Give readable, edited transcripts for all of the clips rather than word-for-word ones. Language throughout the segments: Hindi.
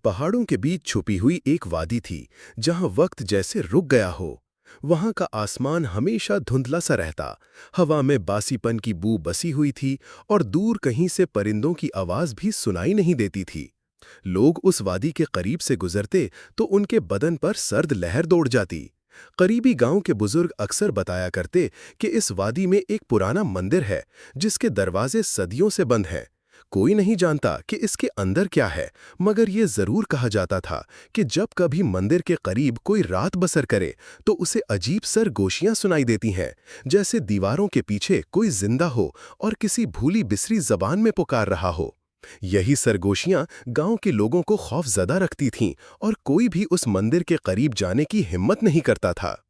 पहाड़ों के बीच छुपी हुई एक वादी थी जहां वक्त जैसे रुक गया हो। वहां का आसमान हमेशा धुंधला सा रहता, हवा में बासीपन की बू बसी हुई थी और दूर कहीं से परिंदों की आवाज भी सुनाई नहीं देती थी। लोग उस वादी के करीब से गुजरते तो उनके बदन पर सर्द लहर दौड़ जाती। करीबी गांव के बुजुर्ग अक्सर बताया करते कि इस वादी में एक पुराना मंदिर है जिसके दरवाजे सदियों से बंद हैं। कोई नहीं जानता कि इसके अंदर क्या है, मगर ये जरूर कहा जाता था कि जब कभी मंदिर के करीब कोई रात बसर करे तो उसे अजीब सरगोशियां सुनाई देती हैं, जैसे दीवारों के पीछे कोई जिंदा हो और किसी भूली बिसरी जबान में पुकार रहा हो। यही सरगोशियां गांव के लोगों को खौफजदा रखती थीं और कोई भी उस मंदिर के करीब जाने की हिम्मत नहीं करता था।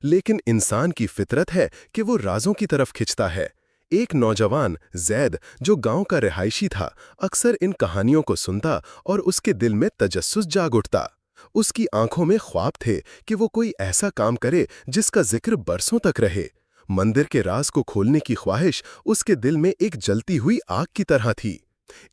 लेकिन इंसान की फितरत है कि वो राजों की तरफ खिंचता है। एक नौजवान जैद, जो गांव का रिहायशी था, अक्सर इन कहानियों को सुनता और उसके दिल में तजस्सुस जाग उठता। उसकी आंखों में ख्वाब थे कि वो कोई ऐसा काम करे जिसका जिक्र बरसों तक रहे। मंदिर के राज को खोलने की ख्वाहिश उसके दिल में एक जलती हुई आग की तरह थी।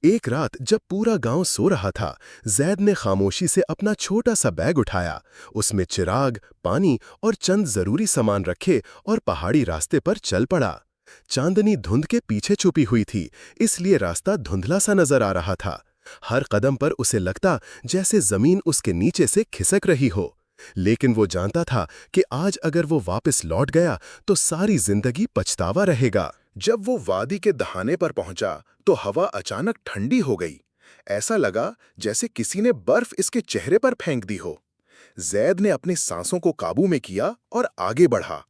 एक रात जब पूरा गांव सो रहा था, जैद ने खामोशी से अपना छोटा सा बैग उठाया। उसमें चिराग, पानी और चंद जरूरी सामान रखे और पहाड़ी रास्ते पर चल पड़ा। चांदनी धुंध के पीछे छुपी हुई थी, इसलिए रास्ता धुंधला सा नजर आ रहा था। हर कदम पर उसे लगता जैसे जमीन उसके नीचे से खिसक रही हो। लेकिन वो जानता था कि आज अगर वो वापस लौट गया तो सारी जिंदगी पछतावा रहेगा। जब वो वादी के दहाने पर पहुंचा तो हवा अचानक ठंडी हो गई। ऐसा लगा जैसे किसी ने बर्फ इसके चेहरे पर फेंक दी हो। जैद ने अपनी सांसों को काबू में किया और आगे बढ़ा।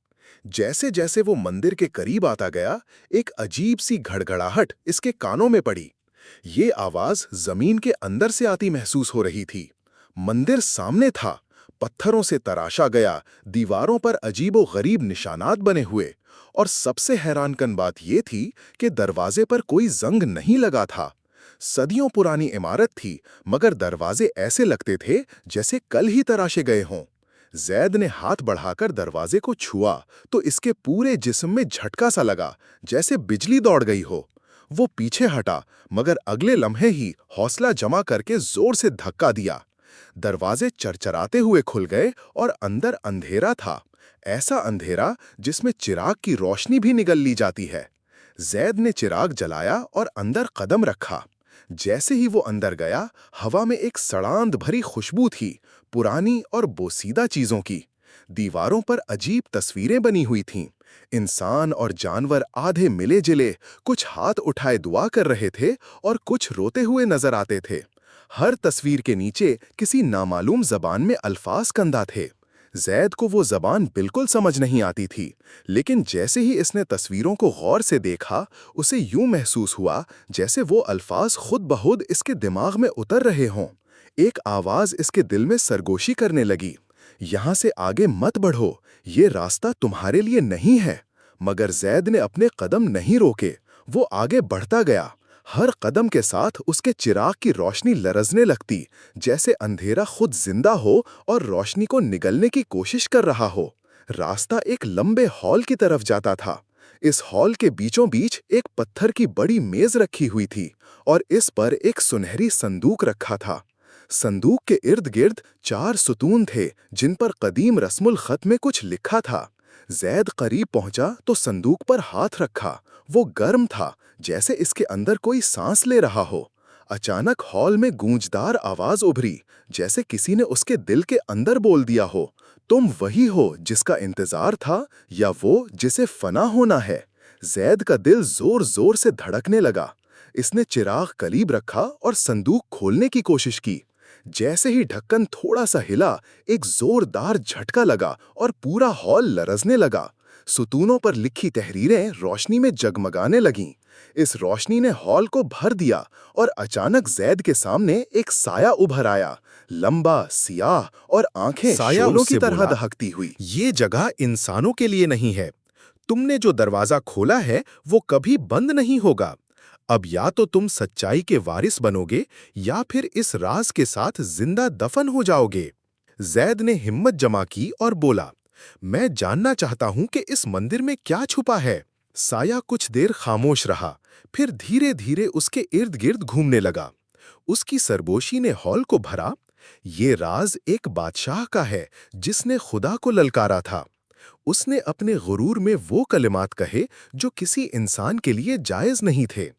जैसे जैसे वो मंदिर के करीब आता गया, एक अजीब सी घड़घड़ाहट इसके कानों में पड़ी। ये आवाज जमीन के अंदर से आती महसूस हो रही थी। मंदिर सामने था, पत्थरों से तराशा गया, दीवारों पर अजीबो-गरीब निशानात बने हुए। और सबसे हैरानकन बात यह थी कि दरवाजे पर कोई जंग नहीं लगा था। सदियों पुरानी इमारत थी, मगर दरवाजे ऐसे लगते थे जैसे कल ही तराशे गए हों। जैद ने हाथ बढ़ाकर दरवाजे को छुआ तो इसके पूरे जिस्म में झटका सा लगा, जैसे बिजली दौड़ गई हो। वो पीछे हटा, मगर अगले लम्हे ही हौसला जमा करके जोर से धक्का दिया। दरवाजे चरचराते हुए खुल गए और अंदर अंधेरा था, ऐसा अंधेरा जिसमें चिराग की रोशनी भी निगल ली जाती है। जैद ने चिराग जलाया और अंदर कदम रखा। जैसे ही वो अंदर गया, हवा में एक सड़ांध भरी खुशबू थी, पुरानी और बोसीदा चीजों की। दीवारों पर अजीब तस्वीरें बनी हुई थीं। इंसान और जानवर आधे मिले जिले, कुछ हाथ उठाए दुआ कर रहे थे और कुछ रोते हुए नजर आते थे। हर तस्वीर के नीचे किसी नामालूम जबान में अल्फाज कंदा थे। जैद को वो जबान बिल्कुल समझ नहीं आती थी, लेकिन जैसे ही इसने तस्वीरों को गौर से देखा, उसे यूं महसूस हुआ जैसे वो अल्फाज खुद बखुद इसके दिमाग में उतर रहे हों। एक आवाज इसके दिल में सरगोशी करने लगी, यहां से आगे मत बढ़ो, ये रास्ता तुम्हारे लिए नहीं है। मगर जैद ने अपने कदम नहीं रोके, वो आगे बढ़ता गया। हर कदम के साथ उसके चिराग की रोशनी लरजने लगती, जैसे अंधेरा खुद जिंदा हो और रोशनी को निगलने की कोशिश कर रहा हो। रास्ता एक लंबे हॉल की तरफ जाता था। इस हॉल के बीचों बीच एक पत्थर की बड़ी मेज रखी हुई थी और इस पर एक सुनहरी संदूक रखा था। संदूक के इर्द गिर्द 4 सुतून थे जिन पर कदीम रस्मुल खत में कुछ लिखा था। जैद करीब पहुंचा तो संदूक पर हाथ रखा। वो गर्म था, जैसे इसके अंदर कोई सांस ले रहा हो। अचानक हॉल में गूंजदार आवाज उभरी, जैसे किसी ने उसके दिल के अंदर बोल दिया हो, तुम वही हो जिसका इंतजार था, या वो जिसे फना होना है। जैद का दिल जोर जोर से धड़कने लगा। इसने चिराग करीब रखा और संदूक खोलने की कोशिश की। जैसे ही ढक्कन थोड़ा सा हिला, एक जोरदार झटका लगा और पूरा हॉल लरजने लगा। सुतूनों पर लिखी तहरीरें रोशनी में जगमगाने लगीं। इस रोशनी ने हॉल को भर दिया और अचानक जैद के सामने एक साया उभर आया, लंबा, सियाह और आंखें साया शोलों की उससे तरह बोला, दहकती हुई। ये जगह इंसानों के लिए नहीं है। तुमने जो दरवाजा खोला है वो कभी बंद नहीं होगा। अब या तो तुम सच्चाई के वारिस बनोगे या फिर इस राज के साथ जिंदा दफन हो जाओगे। जैद ने हिम्मत जमा की और बोला, मैं जानना चाहता हूं कि इस मंदिर में क्या छुपा है। साया कुछ देर खामोश रहा, फिर धीरे धीरे उसके इर्द गिर्द घूमने लगा। उसकी सरगोशी ने हॉल को भरा। ये राज एक बादशाह का है जिसने खुदा को ललकारा था। उसने अपने गुरूर में वो कलिमात कहे जो किसी इंसान के लिए जायज नहीं थे।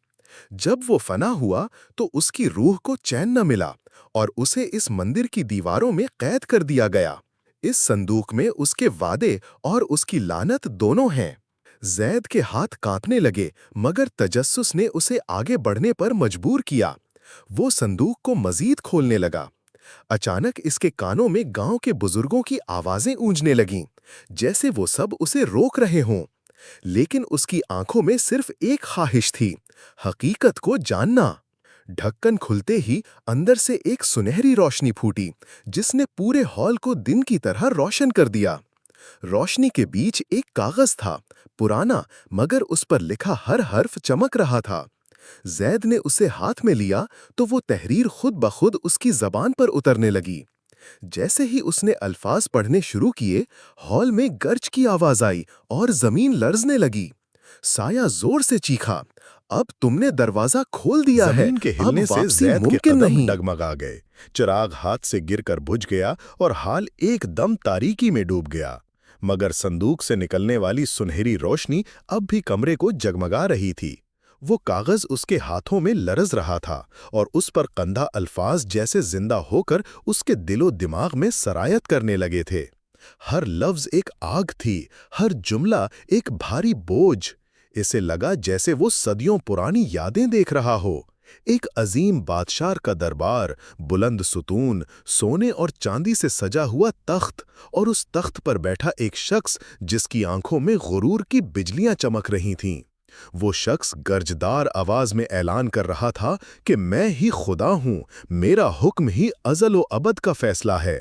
जब वो फना हुआ तो उसकी रूह को चैन न मिला और उसे इस मंदिर की दीवारों में कैद कर दिया गया। इस संदूक में उसके वादे और उसकी लानत दोनों हैं। जैद के हाथ कांपने लगे, मगर तजस्सुस ने उसे आगे बढ़ने पर मजबूर किया। वो संदूक को मजीद खोलने लगा। अचानक इसके कानों में गांव के बुजुर्गों की आवाजें गूंजने लगीं, जैसे वो सब उसे रोक रहे हों। लेकिन उसकी आंखों में सिर्फ एक ख्वाहिश थी, हकीकत को जानना। ढक्कन खुलते ही अंदर से एक सुनहरी रोशनी फूटी, जिसने पूरे हॉल को दिन की तरह रोशन कर दिया। रोशनी के बीच एक कागज था, पुराना, मगर उस पर लिखा हर हर्फ चमक रहा था। जैद ने उसे हाथ में लिया तो वो तहरीर खुद ब खुद उसकी जबान पर उतरने लगी। जैसे ही उसने अल्फाज पढ़ने शुरू किए, हॉल में गर्ज की आवाज आई और जमीन लर्जने लगी। साया जोर से चीखा, अब तुमने दरवाजा खोल दिया है, जमीन के अब हिलने से वापसी जैद के मुमकिन कदम नहीं। डगमगा गए। चिराग हाथ से गिरकर बुझ गया और हाल एकदम तारीकी में डूब गया। मगर संदूक से निकलने वाली सुनहरी रोशनी अब भी कमरे को जगमगा रही थी। वो कागज उसके हाथों में लरज रहा था और उस पर कंधा अल्फाज जैसे जिंदा होकर उसके दिलो दिमाग में सरायत करने लगे थे। हर लफ्ज एक आग थी, हर जुमला एक भारी बोझ। इसे लगा जैसे वो सदियों पुरानी यादें देख रहा हो। एक अजीम बादशाह का दरबार, बुलंद सुतून, सोने और चांदी से सजा हुआ तख्त, और उस तख्त पर बैठा एक शख्स जिसकी आंखों में गुरूर की बिजलियां चमक रही थीं। वो शख्स गर्जदार आवाज में ऐलान कर रहा था कि मैं ही खुदा हूं, मेरा हुक्म ही अज़ल व अबद का फैसला है।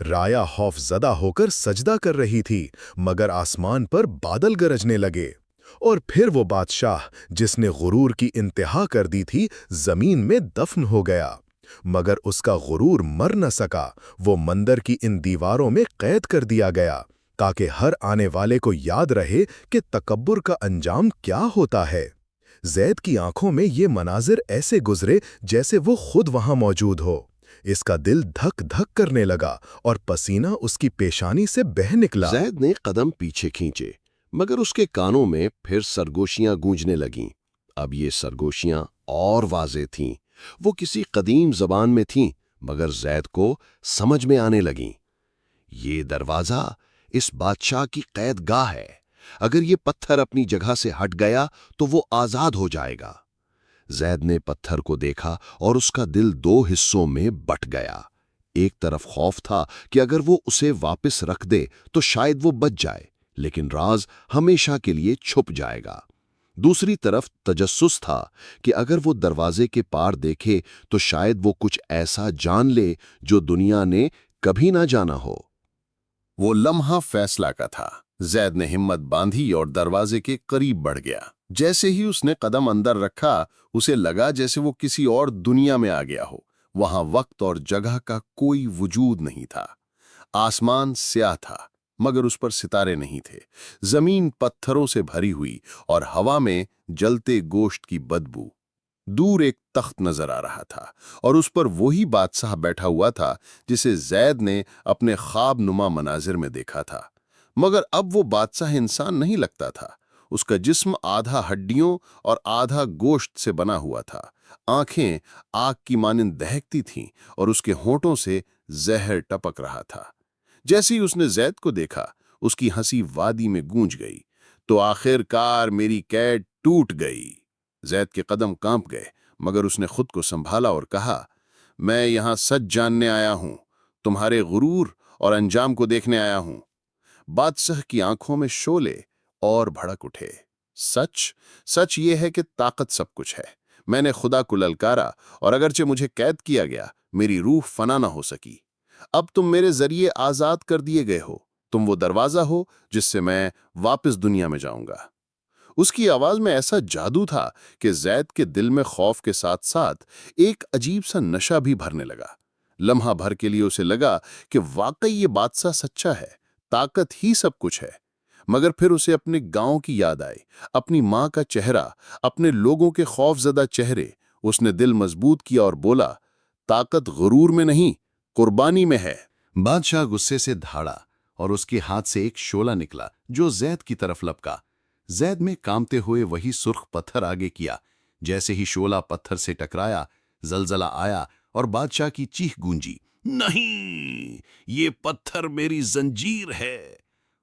राया खौफजदा होकर सजदा कर रही थी, मगर आसमान पर बादल गरजने लगे। और फिर वो बादशाह जिसने गुरूर की इंतहा कर दी थी, जमीन में दफन हो गया। मगर उसका गुरूर मर न सका। वो मंदिर की इन दीवारों में कैद कर दिया गया, ताकि हर आने वाले को याद रहे कि तकब्बुर का अंजाम क्या होता है। जैद की आंखों में ये मनाजिर ऐसे गुजरे जैसे वो खुद वहां मौजूद हो। इसका दिल धक धक करने लगा और पसीना उसकी पेशानी से बह निकला। जैद ने कदम पीछे खींचे, मगर उसके कानों में फिर सरगोशियां गूंजने लगीं। अब ये सरगोशियां और वाज़ेह थीं। वो किसी कदीम जबान में थीं, मगर जैद को समझ में आने लगीं। ये दरवाज़ा इस बादशाह की कैदगाह है। अगर ये पत्थर अपनी जगह से हट गया तो वो आज़ाद हो जाएगा। जैद ने पत्थर को देखा और उसका दिल दो हिस्सों में बट गया। एक तरफ खौफ था कि अगर वो उसे वापस रख दे तो शायद वो बच जाए, लेकिन राज हमेशा के लिए छुप जाएगा। दूसरी तरफ तजस्सुस था कि अगर वो दरवाजे के पार देखे तो शायद वो कुछ ऐसा जान ले जो दुनिया ने कभी ना जाना हो। वो लम्हा फैसला का था। जैद ने हिम्मत बांधी और दरवाजे के करीब बढ़ गया। जैसे ही उसने कदम अंदर रखा, उसे लगा जैसे वो किसी और दुनिया में आ गया हो। वहां वक्त और जगह का कोई वजूद नहीं था। आसमान स्याह था, मगर उस पर सितारे नहीं थे। जमीन पत्थरों से भरी हुई और हवा में जलते गोश्त की बदबू। दूर एक तख्त नजर आ रहा था और उस पर वही बादशाह बैठा हुआ था जिसे जैद ने अपने ख्वाब नुमा मनाजिर में देखा था। मगर अब वो बादशाह इंसान नहीं लगता था। उसका जिस्म आधा हड्डियों और आधा गोश्त से बना हुआ था। आंखें आग की मानिंद दहकती थीं और उसके होंठों से जहर टपक रहा था। जैसे ही उसने जैद को देखा, उसकी हंसी वादी में गूंज गई। तो आखिरकार मेरी कैद टूट गई। जैद के कदम कांप गए, मगर उसने खुद को संभाला और कहा, मैं यहां सच जानने आया हूं, तुम्हारे गुरूर और अंजाम को देखने आया हूं। बादशाह की आंखों में शोले और भड़क उठे। सच सच ये है कि ताकत सब कुछ है। मैंने खुदा को ललकारा और अगरचे मुझे कैद किया गया, मेरी रूह फना ना हो सकी। अब तुम मेरे जरिए आजाद कर दिए गए हो। तुम वो दरवाजा हो जिससे मैं वापस दुनिया में जाऊंगा। उसकी आवाज में ऐसा जादू था कि जैद के दिल में खौफ के साथ साथ एक अजीब सा नशा भी भरने लगा। लम्हा भर के लिए उसे लगा कि वाकई ये बादशाह सच्चा है, ताकत ही सब कुछ है। मगर फिर उसे अपने गांव की याद आई, अपनी माँ का चेहरा, अपने लोगों के खौफजदा चेहरे। उसने दिल मजबूत किया और बोला, ताकत गुरूर में नहीं, कुर्बानी में है। बादशाह गुस्से से धाड़ा और उसके हाथ से एक शोला निकला जो जैद की तरफ लपका। जैद में कामते हुए वही सुर्ख पत्थर आगे किया। जैसे ही शोला पत्थर से टकराया, जलजला आया और बादशाह की चीख गूंजी, नहीं, ये पत्थर मेरी जंजीर है।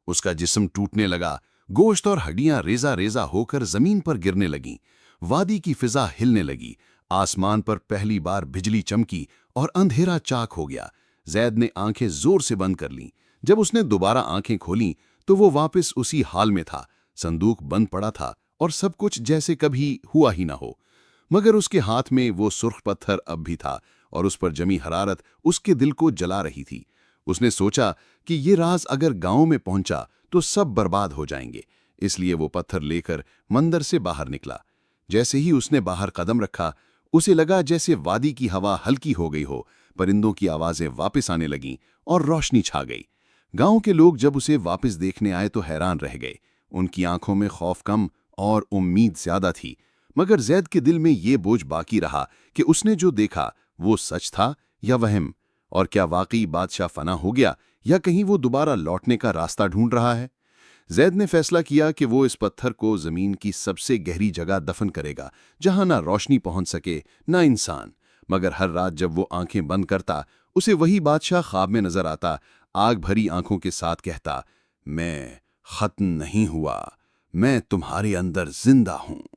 उसका जिस्म टूटने लगा, गोश्त और हड्डियां रेजा रेजा होकर जमीन पर गिरने लगीं। वादी की फिजा हिलने लगी, आसमान पर पहली बार बिजली चमकी और अंधेरा चाक हो गया। जैद ने आंखें जोर से बंद कर लीं। जब उसने दोबारा आंखें खोलीं तो वो वापस उसी हाल में था। संदूक बंद पड़ा था और सब कुछ जैसे कभी हुआ ही ना हो। मगर उसके हाथ में वो सुर्ख पत्थर अब भी था और उस पर जमी हरारत उसके दिल को जला रही थी। उसने सोचा कि ये राज अगर गांव में पहुंचा तो सब बर्बाद हो जाएंगे, इसलिए वो पत्थर लेकर मंदिर से बाहर निकला। जैसे ही उसने बाहर कदम रखा, उसे लगा जैसे वादी की हवा हल्की हो गई हो, परिंदों की आवाजें वापस आने लगीं और रोशनी छा गई। गांव के लोग जब उसे वापस देखने आए तो हैरान रह गए। उनकी आंखों में खौफ कम और उम्मीद ज्यादा थी। मगर जैद के दिल में ये बोझ बाकी रहा कि उसने जो देखा वो सच था या वहम, और क्या वाकई बादशाह फना हो गया या कहीं वो दोबारा लौटने का रास्ता ढूंढ रहा है। जैद ने फैसला किया कि वो इस पत्थर को जमीन की सबसे गहरी जगह दफन करेगा, जहां ना रोशनी पहुंच सके ना इंसान। मगर हर रात जब वो आंखें बंद करता, उसे वही बादशाह ख्वाब में नजर आता, आग भरी आंखों के साथ कहता, मैं खत्म नहीं हुआ, मैं तुम्हारे अंदर जिंदा हूं।